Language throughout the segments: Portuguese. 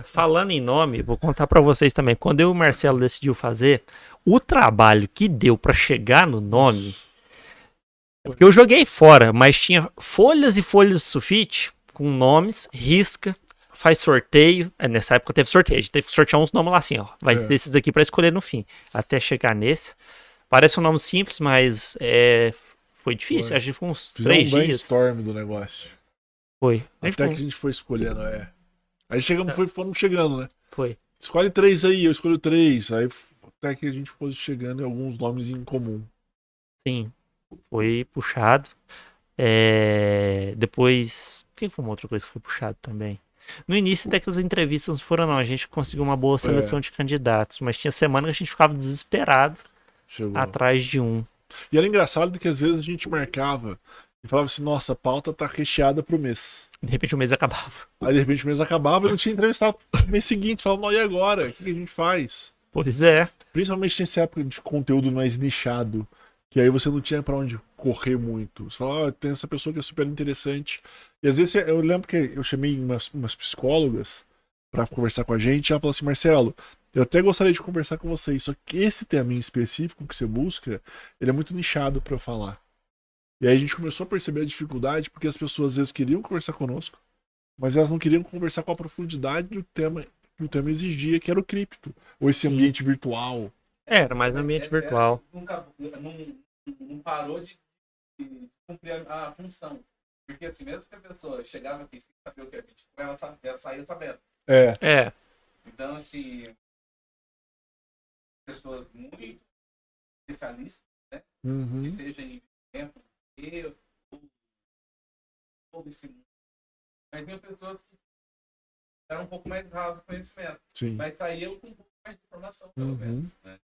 Falando em nome, vou contar pra vocês também. Quando eu e o Marcelo decidiu fazer, o trabalho que deu pra chegar no nome, Nossa. porque eu joguei fora, mas tinha folhas e folhas de sulfite com nomes, risca, faz sorteio. Nessa época teve sorteio, a gente teve que sortear uns nomes lá assim, ó. Vai ser É. esses aqui pra escolher no fim. Até chegar nesse. Parece um nome simples, mas foi difícil. Foi. Acho que foi uns Fizemos 3 um dias. brainstorm do negócio. Foi. Até que a gente foi escolhendo, Aí chegamos, fomos chegando, né? Foi. Escolhe 3 aí, eu escolho 3. Aí até que a gente fosse chegando em alguns nomes em comum. Sim. Foi puxado. Depois. O que foi uma outra coisa que foi puxado também? No início até que as entrevistas não foram, não. A gente conseguiu uma boa seleção de candidatos. Mas tinha semana que a gente ficava desesperado Chegou. atrás de um. E era engraçado que às vezes a gente marcava e falava assim, nossa, a pauta tá recheada pro mês. De repente o mês acabava. Aí de repente o mês acabava e não tinha entrevistado no mês seguinte. Falava, não, e agora? O que a gente faz? Pois é. Principalmente nessa época de conteúdo mais nichado. Que aí você não tinha pra onde correr muito. Você fala, tem essa pessoa que é super interessante. E às vezes eu lembro que eu chamei umas psicólogas pra conversar com a gente. E ela falou assim, Marcelo, eu até gostaria de conversar com vocês. Só que esse tema em específico que você busca, ele é muito nichado pra eu falar. E aí a gente começou a perceber a dificuldade, porque as pessoas às vezes queriam conversar conosco, mas elas não queriam conversar com a profundidade do tema que o tema exigia, que era o cripto, ou esse Sim. ambiente virtual. Era mais no ambiente virtual. Não parou de cumprir a função. Porque assim, mesmo que a pessoa chegava aqui sem saber o que é Bitcoin, ela saía sabendo. É. Então, assim, pessoas muito especialistas, né? Uhum. Que seja em tempo, todo esse mundo. Mas tinha pessoas que eram um pouco mais raso do conhecimento. Sim. Mas saíam com um pouco mais de informação, pelo menos, né?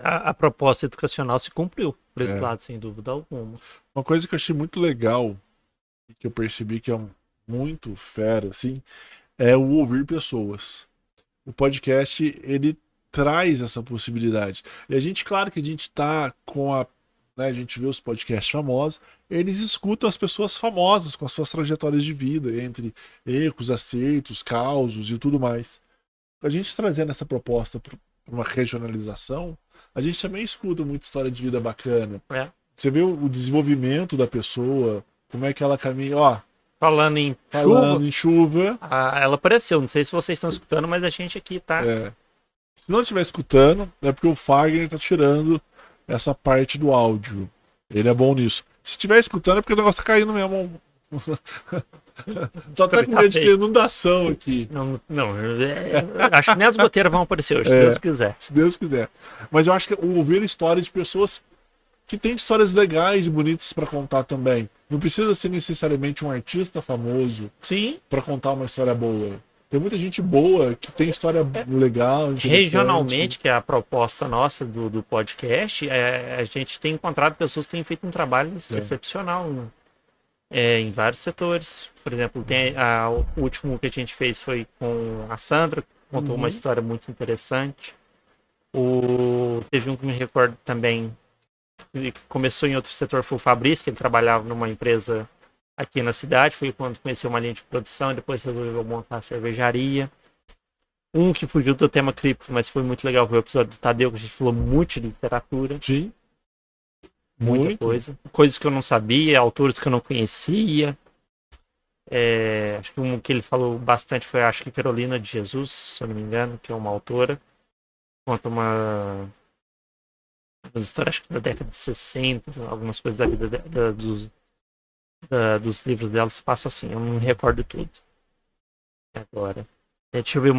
A proposta educacional se cumpriu por esse É. lado, sem dúvida alguma. Uma coisa que eu achei muito legal, e que eu percebi que é muito fera, assim, é o ouvir pessoas. O podcast, ele traz essa possibilidade. E a gente, claro que a gente tá com a... né, a gente vê os podcasts famosos, eles escutam as pessoas famosas com as suas trajetórias de vida, entre erros, acertos, causos e tudo mais. A gente trazendo essa proposta para uma regionalização, a gente também escuta muita história de vida bacana. É. Você vê o desenvolvimento da pessoa, como é que ela caminha, ó. Falando em Falando em chuva. Ela apareceu. Não sei se vocês estão escutando, mas a gente aqui tá. Se não estiver escutando, é porque o Fagner tá tirando essa parte do áudio. Ele é bom nisso. Se estiver escutando, é porque o negócio tá caindo mesmo. Tô até com medo de ter inundação aqui. Não, acho que nem as goteiras vão aparecer hoje, se Deus quiser. Se Deus quiser. Mas eu acho que ouvir história de pessoas que têm histórias legais e bonitas para contar também. Não precisa ser necessariamente um artista famoso para contar uma história boa. Tem muita gente boa que tem história legal, regionalmente, que é a proposta nossa do podcast, a gente tem encontrado pessoas que têm feito um trabalho excepcional, né? Em vários setores. Por exemplo, o último que a gente fez foi com a Sandra, contou uma história muito interessante. Teve um que me recordo também, que começou em outro setor, foi o Fabrício, que ele trabalhava numa empresa aqui na cidade, foi quando conheceu uma linha de produção e depois resolveu montar a cervejaria. Um que fugiu do tema cripto, mas foi muito legal, foi o episódio do Tadeu, que a gente falou muito de literatura. Sim. Muita coisa. Coisas que eu não sabia, autores que eu não conhecia. Acho que um que ele falou bastante foi, acho que Carolina de Jesus, se eu não me engano, que é uma autora. Conta umas histórias, acho que da década de 60, algumas coisas da vida dos livros dela se passam assim, eu não me recordo tudo. Agora, deixa eu ver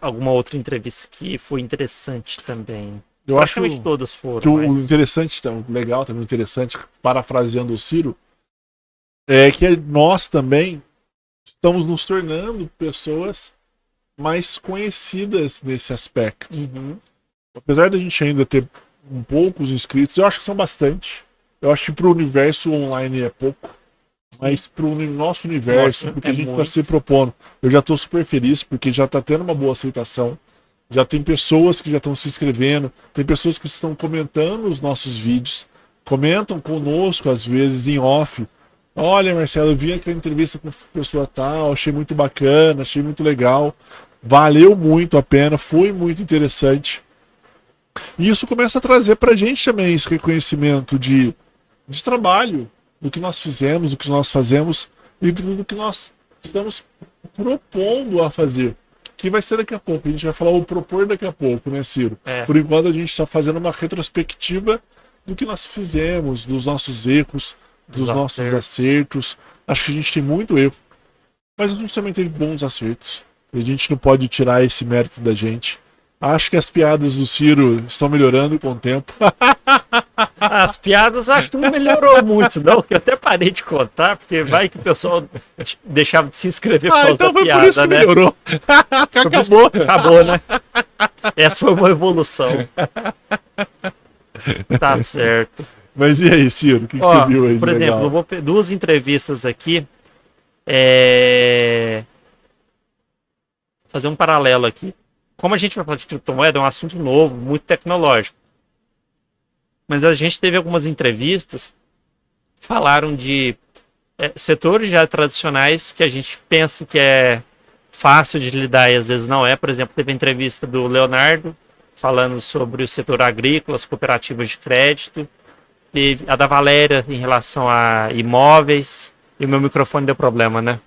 alguma outra entrevista que foi interessante também. Eu acho que todas foram. Que o interessante, legal, também interessante, parafraseando o Ciro, é que nós também estamos nos tornando pessoas mais conhecidas nesse aspecto. Apesar da gente ainda ter poucos inscritos, eu acho que são bastante. Eu acho que pro universo online é pouco. Mas pro nosso universo, porque a gente tá se propondo. Eu já tô super feliz, porque já tá tendo uma boa aceitação. Já tem pessoas que já estão se inscrevendo, tem pessoas que estão comentando os nossos vídeos, comentam conosco, às vezes, em off, Olha, Marcelo, eu vi aquela entrevista com a pessoa tal, achei muito bacana, achei muito legal, valeu muito a pena, foi muito interessante. E isso começa a trazer pra gente também esse reconhecimento de trabalho, do que nós fizemos, do que nós fazemos e do que nós estamos propondo a fazer. Que vai ser daqui a pouco, a gente vai falar o propor daqui a pouco, né, Ciro? É. Por enquanto a gente está fazendo uma retrospectiva do que nós fizemos, dos nossos erros, dos nossos acertos. Acho que a gente tem muito erro, mas a gente também teve bons acertos. E a gente não pode tirar esse mérito da gente. Acho que as piadas do Ciro estão melhorando com o tempo. As piadas acho que não melhorou muito, não, que eu até parei de contar, porque vai que o pessoal deixava de se inscrever por causa então da foi piada, por isso que né? melhorou. Acabou. Acabou, né? Essa foi uma evolução. Tá certo. Mas e aí, Ciro? O que Ó, você viu aí de por exemplo, legal? eu vou duas entrevistas aqui. Fazer um paralelo aqui. Como a gente vai falar de criptomoeda, é um assunto novo, muito tecnológico. Mas a gente teve algumas entrevistas que falaram de setores já tradicionais que a gente pensa que é fácil de lidar e às vezes não é. Por exemplo, teve a entrevista do Leonardo falando sobre o setor agrícola, as cooperativas de crédito. Teve a da Valéria em relação a imóveis. E o meu microfone deu problema, né?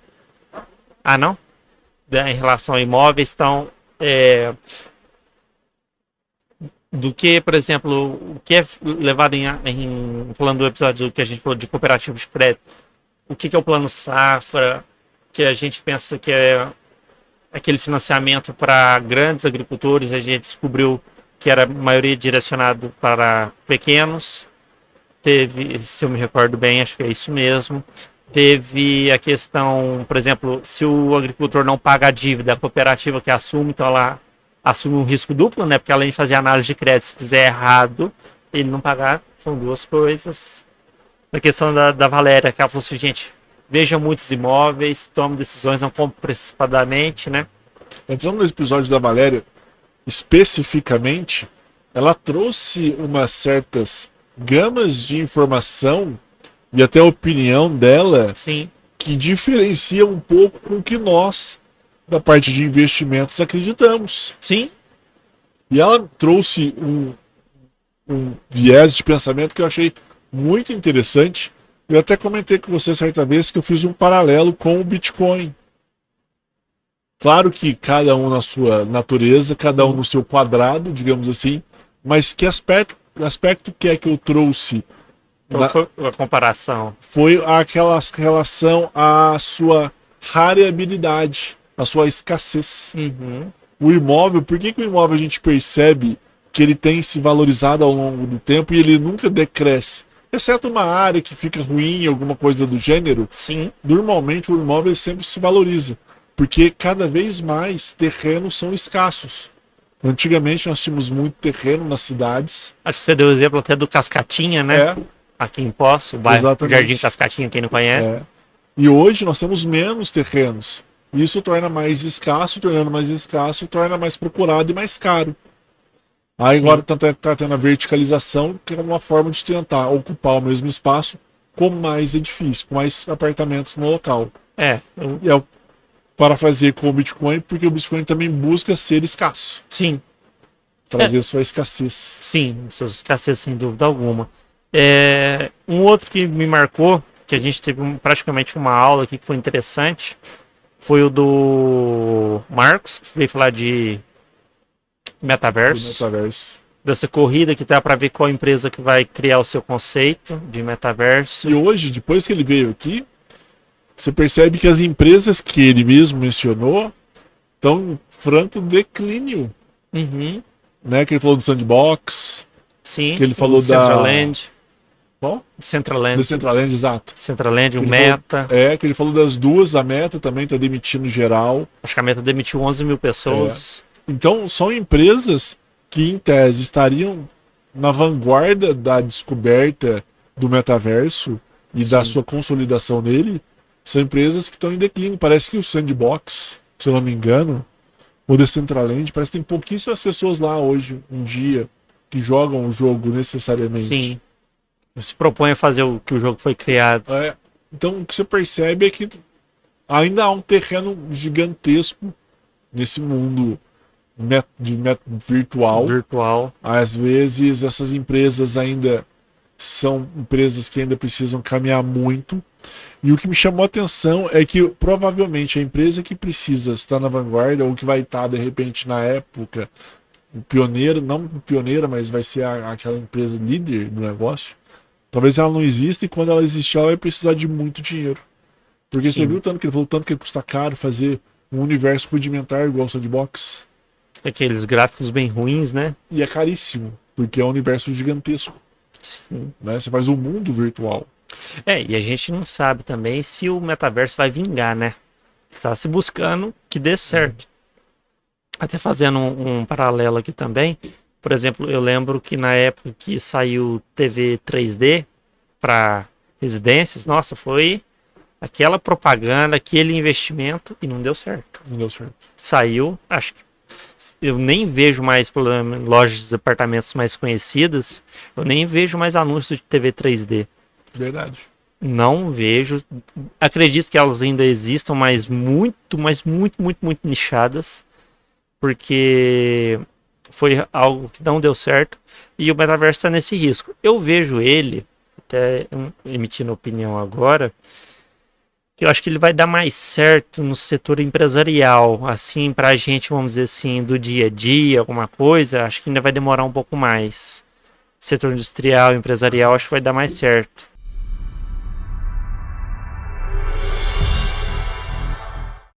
Ah, não? Em relação a imóveis, então... do que, por exemplo, o que é levado falando do episódio que a gente falou de cooperativas de crédito, o que é o plano safra, que a gente pensa que é aquele financiamento para grandes agricultores, a gente descobriu que era a maioria direcionado para pequenos. Teve, se eu me recordo bem, acho que é isso mesmo. Teve a questão, por exemplo, se o agricultor não paga a dívida, a cooperativa que assume, então ela assume um risco duplo, né? Porque além de fazer análise de crédito, se fizer errado, ele não pagar, são duas coisas. Na questão da Valéria, que ela falou assim, gente, vejam muitos imóveis, tomem decisões, não comprem precipitadamente, né? Entrando no episódio da Valéria, especificamente, ela trouxe umas certas gamas de informação e até a opinião dela Sim. que diferencia um pouco com o que nós, da parte de investimentos, acreditamos. Sim. E ela trouxe um viés de pensamento que eu achei muito interessante. Eu até comentei com você certa vez que eu fiz um paralelo com o Bitcoin. Claro que cada um na sua natureza, cada um no seu quadrado, digamos assim, mas que aspecto que é que eu trouxe? Qual foi a comparação? Foi aquela relação à sua rareabilidade, à sua escassez. Uhum. O imóvel, por que o imóvel a gente percebe que ele tem se valorizado ao longo do tempo e ele nunca decresce? Exceto uma área que fica ruim, alguma coisa do gênero. Sim. Normalmente o imóvel sempre se valoriza, porque cada vez mais terrenos são escassos. Antigamente nós tínhamos muito terreno nas cidades. Acho que você deu o exemplo até do Cascatinha, né? Aqui em Poço, o bairro Exatamente. Jardim Cascatinha, quem não conhece. E hoje nós temos menos terrenos. Isso torna mais escasso, tornando mais escasso, torna mais procurado e mais caro. Aí Sim. agora está tendo a verticalização, que é uma forma de tentar ocupar o mesmo espaço com mais edifícios, com mais apartamentos no local. E eu parafraseei com o Bitcoin, porque o Bitcoin também busca ser escasso. Sim. Trazer sua escassez. Sim, sua escassez, sem dúvida alguma. Um outro que me marcou, que a gente teve praticamente uma aula aqui que foi interessante, foi o do Marcos, que veio falar de metaverso. Dessa corrida que tá para ver qual empresa que vai criar o seu conceito de metaverso. E hoje, depois que ele veio aqui, você percebe que as empresas que ele mesmo mencionou estão em franco declínio. Uhum. Né? Que ele falou do Sandbox. Sim. Que ele falou da Decentraland. Qual? Decentraland. Decentraland, exato. Decentraland, o Meta. Que ele falou das duas, a Meta também está demitindo geral. Acho que a Meta demitiu 11 mil pessoas. Então, são empresas que, em tese, estariam na vanguarda da descoberta do metaverso e da sua consolidação nele. São empresas que estão em declínio. Parece que o Sandbox, se eu não me engano, o Decentraland, parece que tem pouquíssimas pessoas lá hoje, um dia, que jogam o jogo necessariamente. Sim. Se propõe a fazer o que o jogo foi criado. Então o que você percebe é que ainda há um terreno gigantesco nesse mundo virtual. Virtual. Às vezes essas empresas ainda são empresas que ainda precisam caminhar muito. E o que me chamou a atenção é que provavelmente a empresa que precisa estar na vanguarda, ou que vai estar de repente na época pioneira, não pioneira, mas vai ser aquela empresa líder do negócio, talvez ela não exista, e quando ela existir ela vai precisar de muito dinheiro. Porque Sim. você viu tanto que ele falou, tanto que custa caro fazer um universo rudimentar igual o Sandbox. Aqueles gráficos bem ruins, né? E é caríssimo, porque é um universo gigantesco. Sim. Né? Você faz um mundo virtual. E a gente não sabe também se o metaverso vai vingar, né? Tá se buscando que dê certo. Até fazendo um paralelo aqui também, por exemplo, eu lembro que na época que saiu TV 3D para residências, nossa, foi aquela propaganda, aquele investimento e não deu certo. Não deu certo. Saiu, acho que eu nem vejo mais lojas de departamentos mais conhecidas, eu nem vejo mais anúncios de TV 3D. Verdade. Não vejo. Acredito que elas ainda existam, mas muito nichadas. Porque foi algo que não deu certo. E o metaverso está nesse risco. Eu vejo ele, até emitindo opinião agora, que eu acho que ele vai dar mais certo no setor empresarial. Assim, pra gente, vamos dizer assim, do dia a dia, alguma coisa, acho que ainda vai demorar um pouco mais. Setor industrial, empresarial, acho que vai dar mais certo.